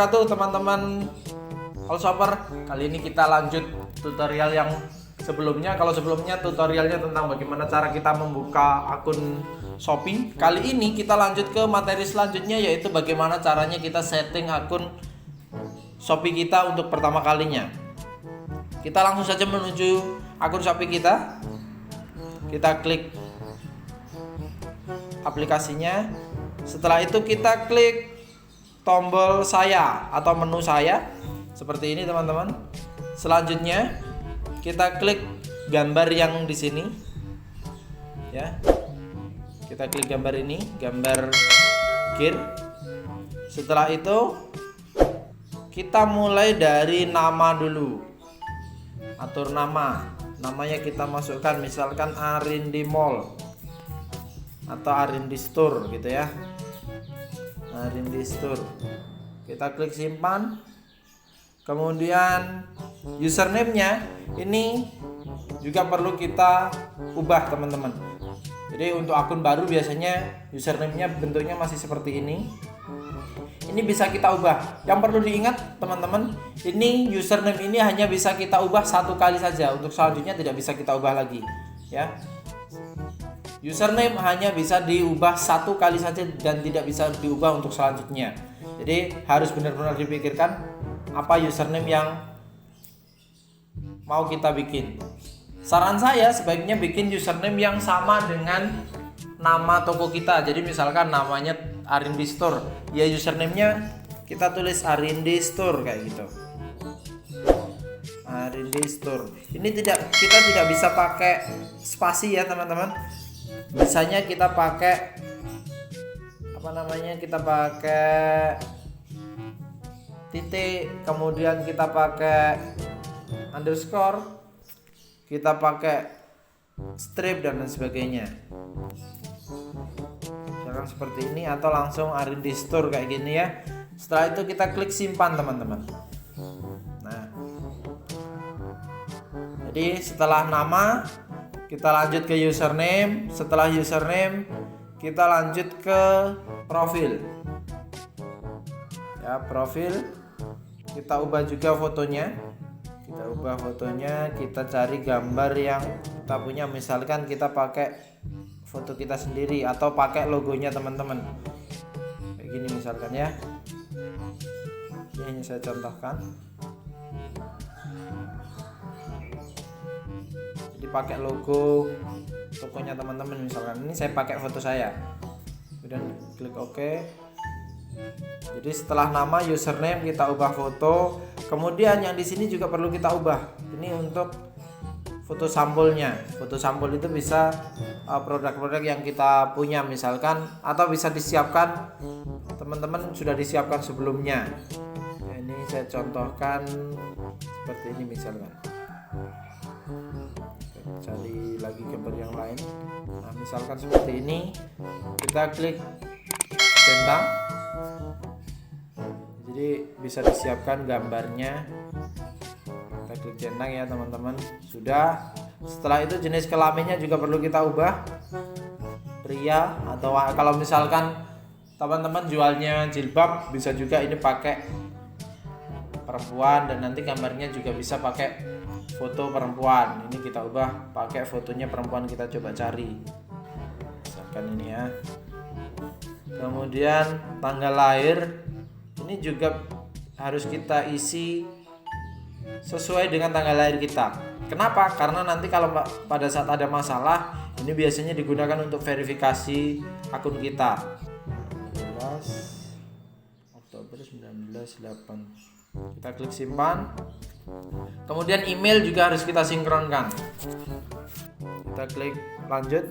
wabarakatuh teman-teman all shopper. Kali ini kita lanjut tutorial yang sebelumnya. Kalau sebelumnya tutorialnya tentang bagaimana cara kita membuka akun Shopee. Kali ini kita lanjut ke materi selanjutnya, yaitu bagaimana caranya kita setting akun Shopee kita untuk pertama kalinya. Kita langsung saja menuju akun Shopee kita. Kita klik aplikasinya. Setelah itu kita klik tombol saya atau menu saya seperti ini teman-teman. Selanjutnya kita klik gambar yang di sini ya. Kita klik gambar ini, gambar gear. Setelah itu kita mulai dari nama dulu. Atur nama. Namanya kita masukkan misalkan Arindi Mall atau Arindi Store gitu ya. Arindi Store. Kita klik simpan. Kemudian username-nya ini juga perlu kita ubah teman-teman. Jadi untuk akun baru biasanya username-nya bentuknya masih seperti ini. Ini bisa kita ubah. Yang perlu diingat teman-teman, ini username ini hanya bisa kita ubah satu kali saja. Untuk selanjutnya tidak bisa kita ubah lagi ya. Username hanya bisa diubah satu kali saja dan tidak bisa diubah untuk selanjutnya. Jadi harus benar-benar dipikirkan apa username yang mau kita bikin. Saran saya sebaiknya bikin username yang sama dengan nama toko kita. Jadi misalkan namanya Arindi Store, ya username-nya kita tulis Arindi Store kayak gitu. Arindi Store. Ini kita tidak bisa pakai spasi ya teman-teman. Biasanya kita pakai kita pakai titik, kemudian kita pakai underscore, kita pakai strip dan lain sebagainya. Misalkan seperti ini atau langsung Arindi Store kayak gini ya. Setelah itu kita klik simpan teman-teman. Nah, jadi setelah nama kita lanjut ke username. Setelah username kita lanjut ke profil ya. Profil kita ubah juga fotonya. Kita cari gambar yang kita punya. Misalkan kita pakai foto kita sendiri atau pakai logonya teman-teman kayak gini misalkan ya. Ini saya contohkan. Jadi pakai logo tokonya teman-teman misalkan. Ini saya pakai foto saya. Kemudian klik OK. Jadi setelah nama, username kita ubah foto. Kemudian yang di sini juga perlu kita ubah. Ini untuk foto sampulnya. Foto sampul itu bisa produk-produk yang kita punya misalkan, atau bisa disiapkan teman-teman sudah disiapkan sebelumnya. Nah, ini saya contohkan seperti ini misalkan. Cari lagi gambar yang lain. Nah, misalkan seperti ini. Kita klik centang. Jadi bisa disiapkan gambarnya. Kita klik centang ya teman-teman. Sudah. Setelah itu jenis kelaminnya juga perlu kita ubah. Pria atau kalau misalkan teman-teman jualnya jilbab, bisa juga ini pakai perempuan dan nanti gambarnya juga bisa pakai foto perempuan. Ini kita ubah pakai fotonya perempuan, kita coba cari. Misalkan ini ya. Kemudian tanggal lahir ini juga harus kita isi sesuai dengan tanggal lahir kita. Kenapa? Karena nanti kalau pada saat ada masalah, ini biasanya digunakan untuk verifikasi akun kita. 11 Oktober 1998. Kita klik simpan. Kemudian email juga harus kita sinkronkan. Kita klik lanjut.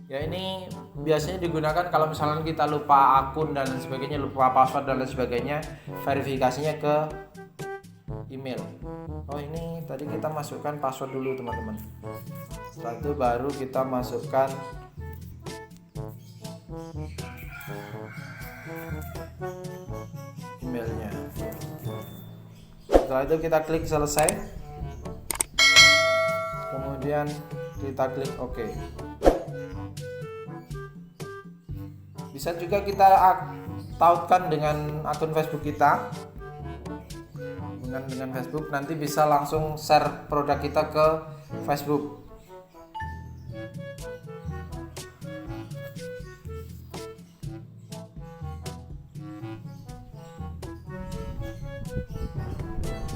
Ya, ini biasanya digunakan kalau misalnya kita lupa akun dan lain sebagainya, lupa password dan lain sebagainya, verifikasinya ke email. Oh, ini tadi kita masukkan password dulu teman-teman. Setelah itu baru kita masukkan emailnya. Setelah itu kita klik selesai. Kemudian kita klik OK. Bisa juga kita tautkan dengan akun Facebook kita. hubungan dengan Facebook, nanti bisa langsung share produk kita ke Facebook.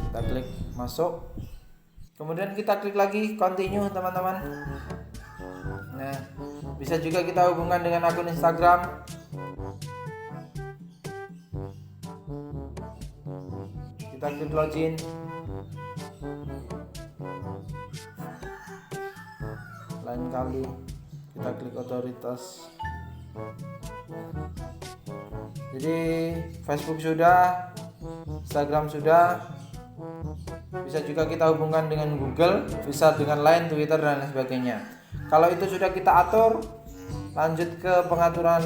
Kita klik masuk, kemudian kita klik lagi continue teman-teman. Nah, bisa juga kita hubungkan dengan akun Instagram. Kita klik login. Lain kali kita klik otoritas. Jadi Facebook sudah, Instagram sudah, bisa juga kita hubungkan dengan Google, bisa dengan Line, Twitter dan lain sebagainya. Kalau itu sudah kita atur, lanjut ke pengaturan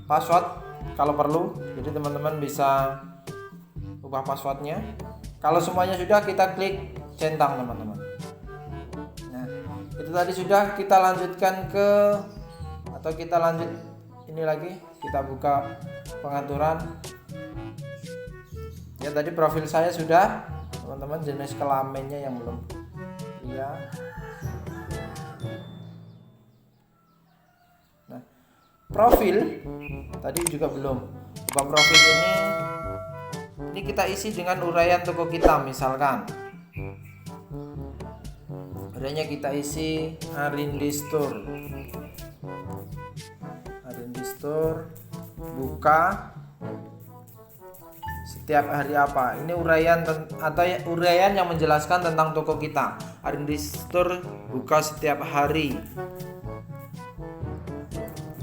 password kalau perlu. Jadi teman-teman bisa ubah passwordnya. Kalau semuanya sudah, kita klik centang teman-teman. Nah, itu tadi sudah. Kita lanjutkan ke, atau kita lanjut ini lagi, kita buka pengaturan. Ya, tadi profil saya sudah teman-teman, jenis kelaminnya yang belum. Iya. Nah, profil tadi juga belum. Ubah profil ini kita isi dengan uraian toko kita. Misalkan uraiannya kita isi Arindi Store. Arindi Store buka setiap hari apa. Ini uraian atau uraian yang menjelaskan tentang toko kita. Arindi Store buka setiap hari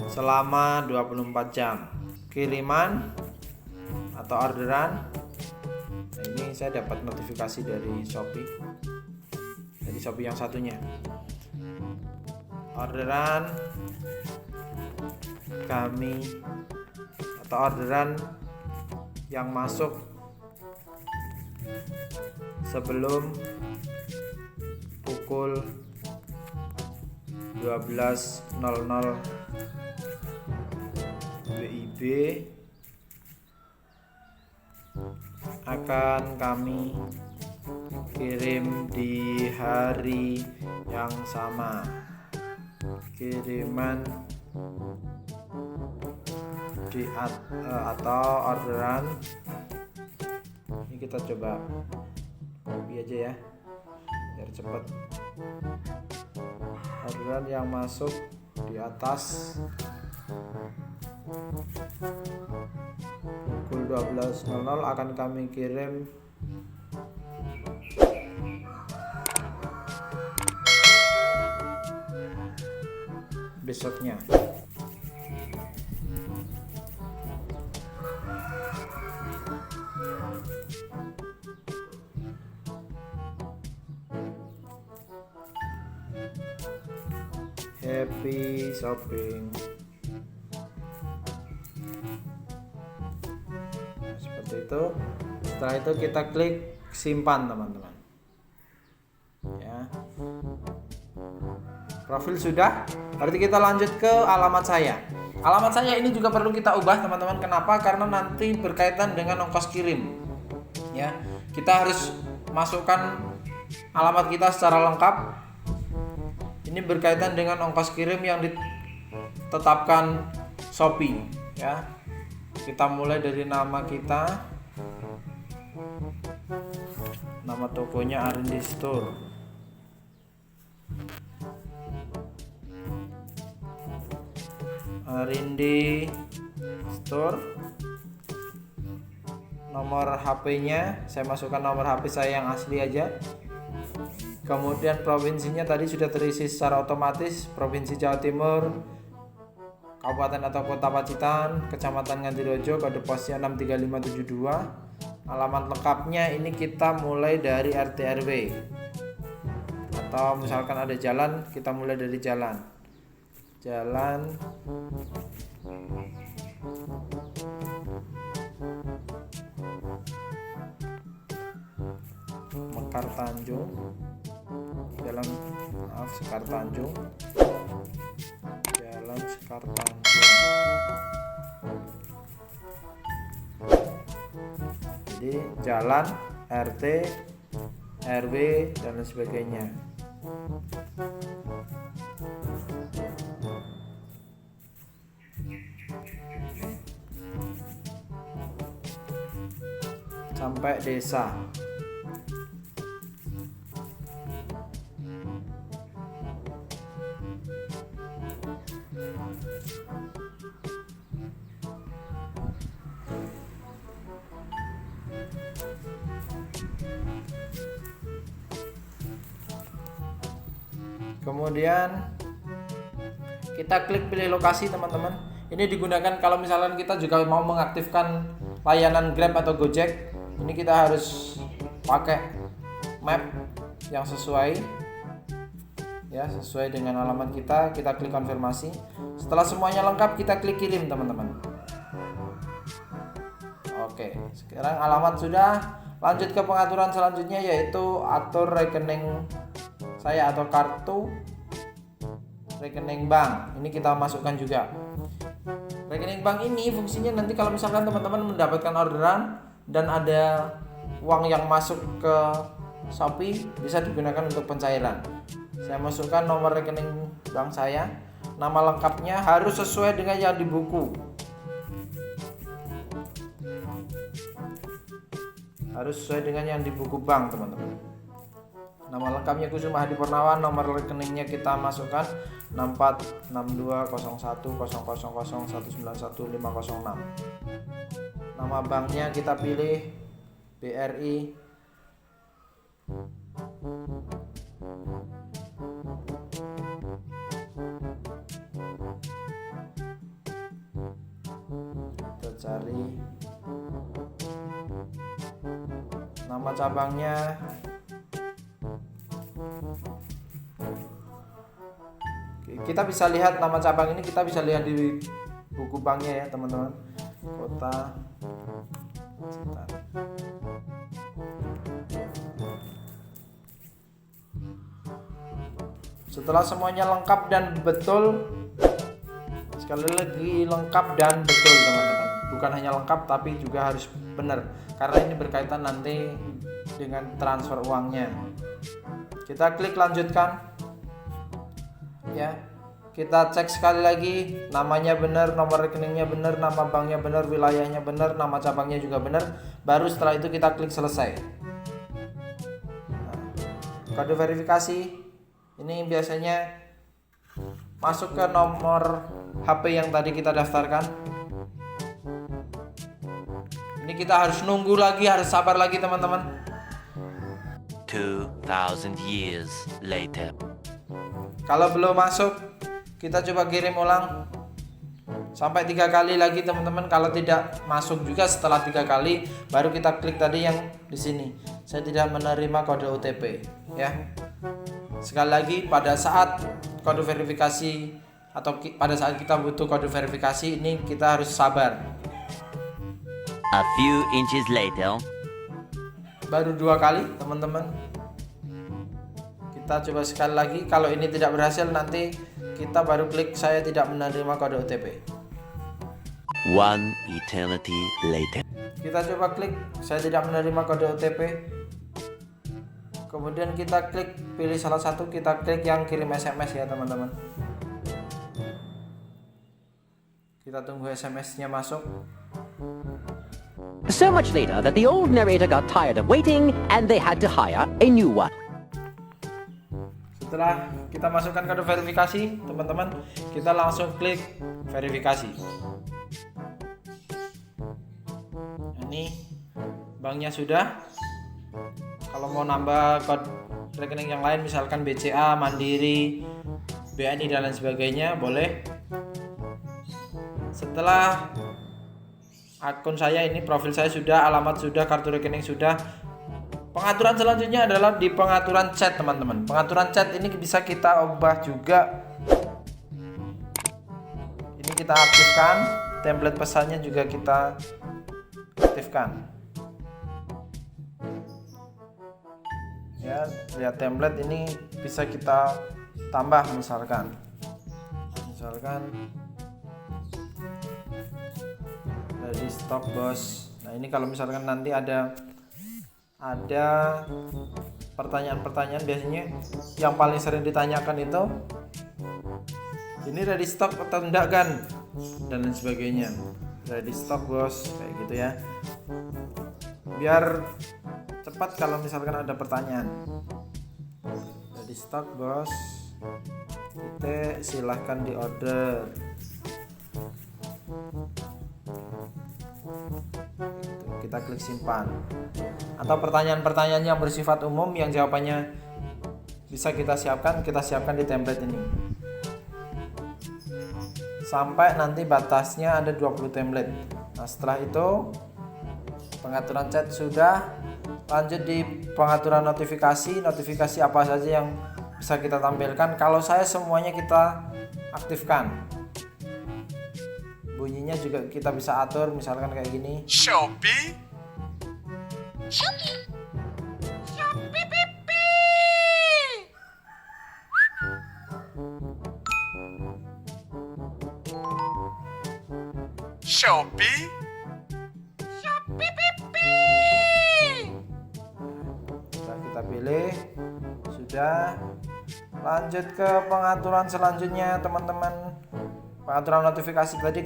selama 24 jam. Kiriman atau orderan. Nah, ini saya dapat notifikasi dari Shopee. Dari Shopee yang satunya. Orderan kami atau orderan yang masuk sebelum pukul 12.00 WIB akan kami kirim di hari yang sama. Kiriman di atau orderan ini kita coba copy aja ya biar cepat. Orderan yang masuk di atas pukul 12.00 akan kami kirim besoknya. Happy shopping. Seperti itu. Setelah itu kita klik simpan teman-teman. Ya. Profil sudah. Berarti kita lanjut ke alamat saya. Alamat saya ini juga perlu kita ubah teman-teman. Kenapa? Karena nanti berkaitan dengan ongkos kirim. Ya, kita harus masukkan alamat kita secara lengkap. Ini berkaitan dengan ongkos kirim yang ditetapkan Shopee. Ya, kita mulai dari nama kita, nama tokonya Arindi Store. Arindi Store. Nomor HP-nya saya masukkan nomor HP saya yang asli aja. Kemudian provinsinya tadi sudah terisi secara otomatis, Provinsi Jawa Timur, Kabupaten atau Kota Pacitan, Kecamatan Ngantirejo, kode posnya 63572. Alamat lengkapnya ini kita mulai dari RT RW. Atau misalkan ada jalan, kita mulai dari jalan. Jalan Mekar Tanjung, Jalan Sekar Tanjung, Jalan Sekar Tanjung. Jadi Jalan RT, RW, dan lain sebagainya. Sampai desa. Kemudian kita klik pilih lokasi, teman-teman. Ini digunakan kalau misalkan kita juga mau mengaktifkan layanan Grab atau Gojek. Ini kita harus pakai map yang sesuai, ya, sesuai dengan alamat kita. Kita klik konfirmasi. Setelah semuanya lengkap, kita klik kirim, teman-teman. Oke, sekarang alamat sudah. Lanjut ke pengaturan selanjutnya, yaitu atur rekening saya atau kartu rekening bank. Ini kita masukkan juga. Rekening bank ini fungsinya nanti kalau misalkan teman-teman mendapatkan orderan dan ada uang yang masuk ke Shopee, bisa digunakan untuk pencairan. Saya masukkan nomor rekening bank saya. Nama lengkapnya harus sesuai dengan yang di buku. Harus sesuai dengan yang di buku bank, teman-teman. Nama lengkapnya Kusuma Hadi Purnawan, nomor rekeningnya kita masukkan 64620000191506. Nama banknya kita pilih BRI. Kita cari nama cabangnya. Kita bisa lihat nama cabang ini, kita bisa lihat di buku banknya ya, teman-teman. Kota Citar. Setelah semuanya lengkap dan betul, sekali lagi lengkap dan betul, teman-teman. Bukan hanya lengkap tapi juga harus benar, karena ini berkaitan nanti dengan transfer uangnya. Kita klik lanjutkan, ya. Kita cek sekali lagi, namanya benar, nomor rekeningnya benar, nama banknya benar, wilayahnya benar, nama cabangnya juga benar. Baru setelah itu kita klik selesai. Nah, kode verifikasi ini biasanya masuk ke nomor HP yang tadi kita daftarkan. Ini kita harus nunggu lagi, harus sabar lagi, teman-teman. 2000 years later. Kalau belum masuk, kita coba kirim ulang sampai 3 kali lagi, teman-teman. Kalau tidak masuk juga setelah 3 kali, baru kita klik tadi yang di sini. Saya tidak menerima kode OTP, ya. Sekali lagi, pada saat kode verifikasi atau pada saat kita butuh kode verifikasi ini, kita harus sabar. A few inches later. Baru 2 kali, teman-teman. Kita coba sekali lagi. Kalau ini tidak berhasil, nanti kita baru klik saya tidak menerima kode OTP. One eternity later. Kita coba klik saya tidak menerima kode OTP. Kemudian kita klik pilih salah satu, kita klik yang kirim SMS ya, teman-teman. Kita tunggu SMS-nya masuk. So much later that the old narrator got tired of waiting and they had to hire a new one. Setelah kita masukkan kode verifikasi, teman-teman, kita langsung klik verifikasi. Ini banknya sudah. Kalau mau nambah kode rekening yang lain, misalkan BCA, Mandiri, BNI dan lain sebagainya, boleh. Setelah akun saya ini, profil saya sudah, alamat sudah, kartu rekening sudah. Pengaturan selanjutnya adalah di pengaturan chat, teman-teman. Pengaturan chat ini bisa kita ubah juga. Ini kita aktifkan, template pesannya juga kita aktifkan. Ya, lihat template ini bisa kita tambah misalkan dari stok bos. Nah, ini kalau misalkan nanti ada ada pertanyaan-pertanyaan biasanya yang paling sering ditanyakan itu ini ready stock atau enggak kan, dan lain sebagainya. Ready stock bos, kayak gitu ya, biar cepat kalau misalkan ada pertanyaan. Ready stock bos, silahkan di order. Kita klik simpan. Atau pertanyaan-pertanyaan yang bersifat umum yang jawabannya bisa kita siapkan di template ini. Sampai nanti batasnya ada 20 template. Nah, setelah itu pengaturan chat sudah, lanjut di pengaturan notifikasi apa saja yang bisa kita tampilkan. Kalau saya semuanya kita aktifkan. Bunyinya juga kita bisa atur, misalkan kayak gini. Shopee. Shopee. Kita pilih, sudah. Lanjut ke pengaturan selanjutnya teman-teman. Pengaturan notifikasi tadi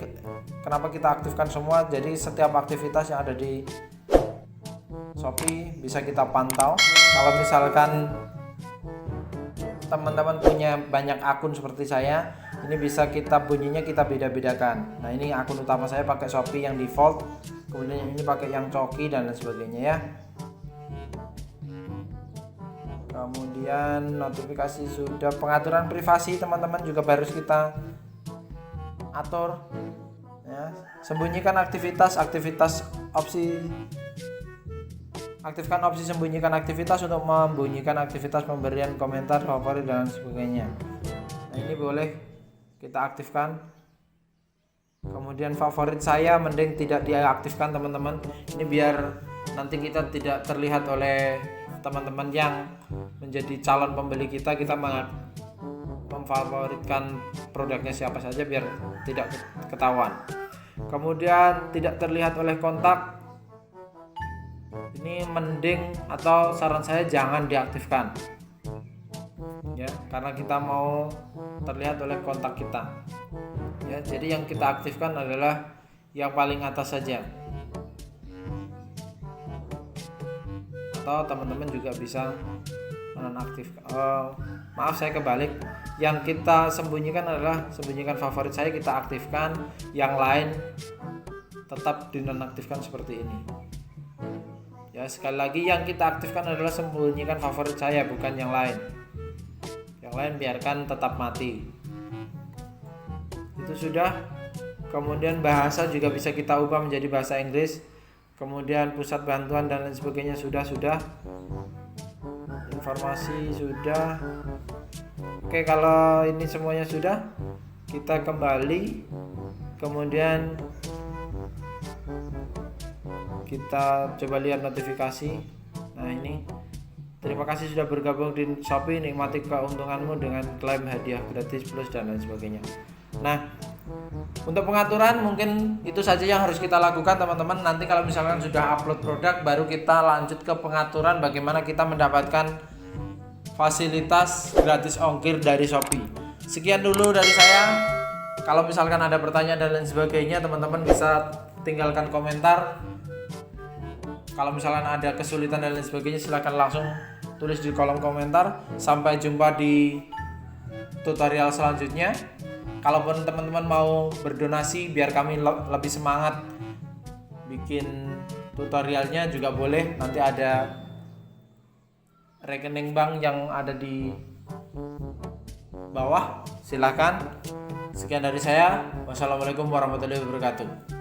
kenapa kita aktifkan semua, jadi setiap aktivitas yang ada di Shopee bisa kita pantau. Kalau misalkan teman-teman punya banyak akun seperti saya, ini bisa kita bunyinya kita beda-bedakan. Nah, ini akun utama saya pakai Shopee yang default, kemudian ini pakai yang coki dan lain sebagainya ya. Kemudian notifikasi sudah, pengaturan privasi teman-teman juga harus kita atur ya. Sembunyikan aktivitas opsi, aktifkan opsi sembunyikan aktivitas untuk membunyikan aktivitas pemberian komentar, favorit dan sebagainya. Nah, ini boleh kita aktifkan. Kemudian favorit saya mending tidak diaktifkan teman-teman, ini biar nanti kita tidak terlihat oleh teman-teman yang menjadi calon pembeli kita memfavoritkan produknya siapa saja biar tidak ketahuan. Kemudian tidak terlihat oleh kontak, ini mending atau saran saya jangan diaktifkan ya, karena kita mau terlihat oleh kontak kita ya. Jadi yang kita aktifkan adalah yang paling atas saja, atau teman-teman juga bisa menonaktifkan. Maaf saya kebalik, yang kita sembunyikan adalah sembunyikan favorit saya kita aktifkan, yang lain tetap dinonaktifkan seperti ini ya. Sekali lagi, yang kita aktifkan adalah sembunyikan favorit saya, bukan yang lain. Yang lain biarkan tetap mati. Itu sudah. Kemudian bahasa juga bisa kita ubah menjadi bahasa Inggris. Kemudian pusat bantuan dan lain sebagainya sudah. Informasi sudah. Oke, kalau ini semuanya sudah, kita kembali. Kemudian kita coba lihat notifikasi. Nah, ini terima kasih sudah bergabung di Shopee, nikmati keuntunganmu dengan klaim hadiah gratis plus dan lain sebagainya. Nah, untuk pengaturan mungkin itu saja yang harus kita lakukan teman-teman. Nanti kalau misalkan sudah upload produk, baru kita lanjut ke pengaturan bagaimana kita mendapatkan fasilitas gratis ongkir dari Shopee. Sekian dulu dari saya. Kalau misalkan ada pertanyaan dan lain sebagainya, teman-teman bisa tinggalkan komentar. Kalau misalkan ada kesulitan dan lain sebagainya, silahkan langsung tulis di kolom komentar. Sampai jumpa di tutorial selanjutnya. Kalaupun teman-teman mau berdonasi biar kami lebih semangat bikin tutorialnya juga boleh. Nanti ada rekening bank yang ada di bawah, silakan. Sekian dari saya. Wassalamualaikum warahmatullahi wabarakatuh.